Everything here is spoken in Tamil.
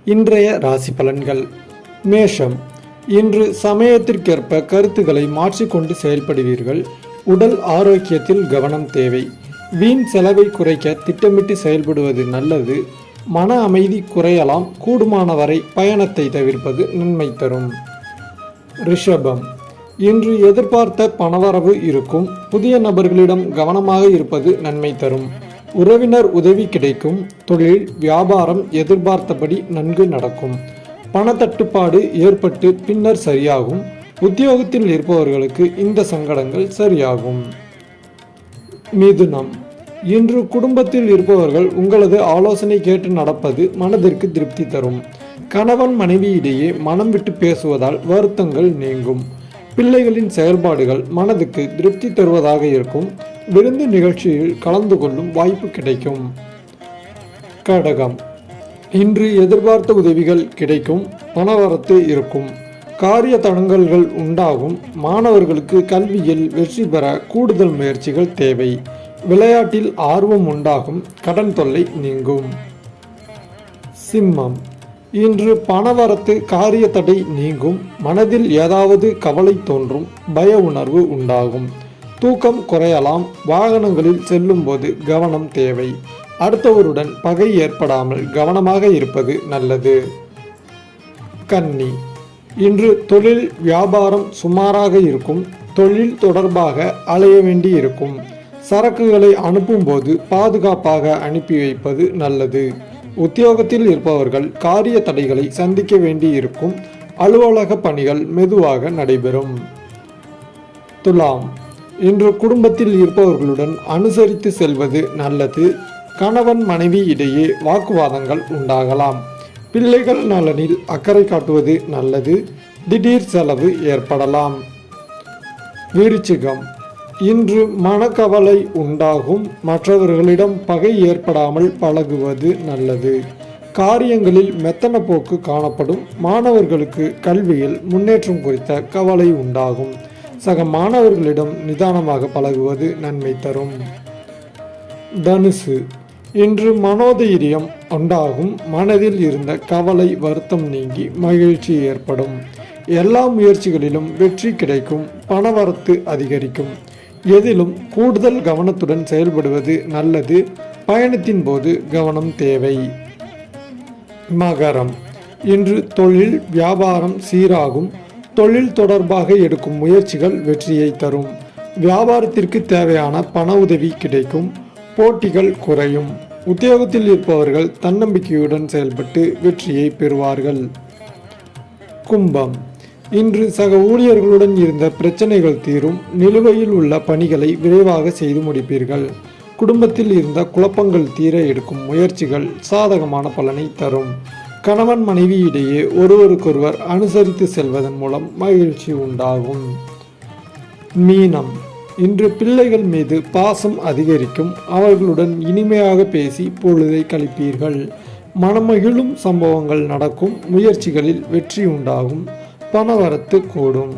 இன்றைய ராசி பலன்கள். மேஷம். இன்று சமயத்திற்கேற்ப கருத்துக்களை மாற்றிக்கொண்டு செயல்படுவீர்கள். உடல் ஆரோக்கியத்தில் கவனம் தேவை. வீண் செலவை குறைக்க திட்டமிட்டு செயல்படுவது நல்லது. மன அமைதி குறையலாம். கூடுமானவரை பயணத்தை தவிர்ப்பது நன்மை தரும். ரிஷபம். இன்று எதிர்பார்த்த பணவரவு இருக்கும். புதிய நபர்களிடம் கவனமாக இருப்பது நன்மை தரும். உறவினர் உதவி கிடைக்கும். தொழில் வியாபாரம் எதிர்பார்த்தபடி நன்கு நடக்கும். பணத்தட்டுப்பாடு ஏற்பட்டு பின்னர் சரியாகும். உத்தியோகத்தில் இருப்பவர்களுக்கு இந்த சங்கடங்கள் சரியாகும். மிதுனம். இன்று குடும்பத்தில் இருப்பவர்கள் உங்களது ஆலோசனை கேட்டு நடப்பது மனதிற்கு திருப்தி தரும். கணவன் மனைவியிடையே மனம் விட்டு பேசுவதால் வருத்தங்கள் நீங்கும். பிள்ளைகளின் செயல்பாடுகள் மனதுக்கு திருப்தி தருவதாக இருக்கும். விருந்து நிகழ்ச்சியில் கலந்து கொள்ளும் வாய்ப்பு கிடைக்கும். கடகம். இன்று எதிர்பார்த்த உதவிகள் கிடைக்கும். பணவரத்து இருக்கும். காரிய தடங்கல்கள் உண்டாகும். மாணவர்களுக்கு கல்வியில் வெற்றி பெற கூடுதல் முயற்சிகள் தேவை. விளையாட்டில் ஆர்வம் உண்டாகும். கடன் தொல்லை நீங்கும். சிம்மம். இன்று பணவரத்து காரிய தடை நீங்கும். மனதில் ஏதாவது கவலை தோன்றும். பய உணர்வு உண்டாகும். தூக்கம் குறையலாம். வாகனங்களில் செல்லும் போது கவனம் தேவை. அடுத்தவருடன் பகை ஏற்படாமல் கவனமாக இருப்பது நல்லது. கன்னி. இன்று தொழில் வியாபாரம் சுமாராக இருக்கும். தொழில் தொடர்பாக அலைய வேண்டி இருக்கும். சரக்குகளை அனுப்பும்போது பாதுகாப்பாக அனுப்பி வைப்பது நல்லது. உத்தியோகத்தில் இருப்பவர்கள் காரிய தடைகளை சந்திக்க வேண்டி இருக்கும். அலுவலக பணிகள் மெதுவாக நடைபெறும். துலாம். இன்று குடும்பத்தில் இருப்பவர்களுடன் அனுசரித்து செல்வது நல்லது. கணவன் மனைவி இடையே வாக்குவாதங்கள் உண்டாகலாம். பிள்ளைகள் நலனில் அக்கறை காட்டுவது நல்லது. திடீர் செலவு ஏற்படலாம். விருச்சிகம். இன்று மனக்கவலை உண்டாகும். மற்றவர்களிடம் பகை ஏற்படாமல் பழகுவது நல்லது. காரியங்களில் மெத்தன போக்கு காணப்படும். மாணவர்களுக்கு கல்வியில் முன்னேற்றம் குறித்த கவலை உண்டாகும். சக மாணவர்களிடம் நிதானமாக பழகுவது நன்மை தரும். தனுசு. இன்று மனோதைரியம் உண்டாகும். மனதில் இருந்த கவலை வருத்தம் நீங்கி மகிழ்ச்சி ஏற்படும். எல்லா முயற்சிகளிலும் வெற்றி கிடைக்கும். பணவரத்து அதிகரிக்கும். எதிலும் கூடுதல் கவனத்துடன் செயல்படுவது நல்லது. பயணத்தின் போது கவனம் தேவை. மகரம். இன்று தொழில் வியாபாரம் சீராகும். தொழில் தொடர்பாக எடுக்கும் முயற்சிகள் வெற்றியை தரும். வியாபாரத்திற்கு தேவையான பண உதவி கிடைக்கும். போட்டிகள் குறையும். உத்தியோகத்தில் இருப்பவர்கள் தன்னம்பிக்கையுடன் செயல்பட்டு வெற்றியை பெறுவார்கள். கும்பம். இன்று சக ஊழியர்களுடன் இருந்த பிரச்சனைகள் தீரும். நிலுவையில் உள்ள பணிகளை விரைவாக செய்து முடிப்பீர்கள். குடும்பத்தில் இருந்த குழப்பங்கள் தீர எடுக்கும் முயற்சிகள் சாதகமான பலனை தரும். கணவன் மனைவி இடையே ஒருவருக்கொருவர் அனுசரித்து செல்வதன் மூலம் மகிழ்ச்சி உண்டாகும். மீனம். இன்று பிள்ளைகள் மீது பாசம் அதிகரிக்கும். அவர்களுடன் இனிமையாக பேசி பொழுதை கழிப்பீர்கள். மனமகிழும் சம்பவங்கள் நடக்கும். முயற்சிகளில் வெற்றி உண்டாகும். பணவரத்து கூடும்.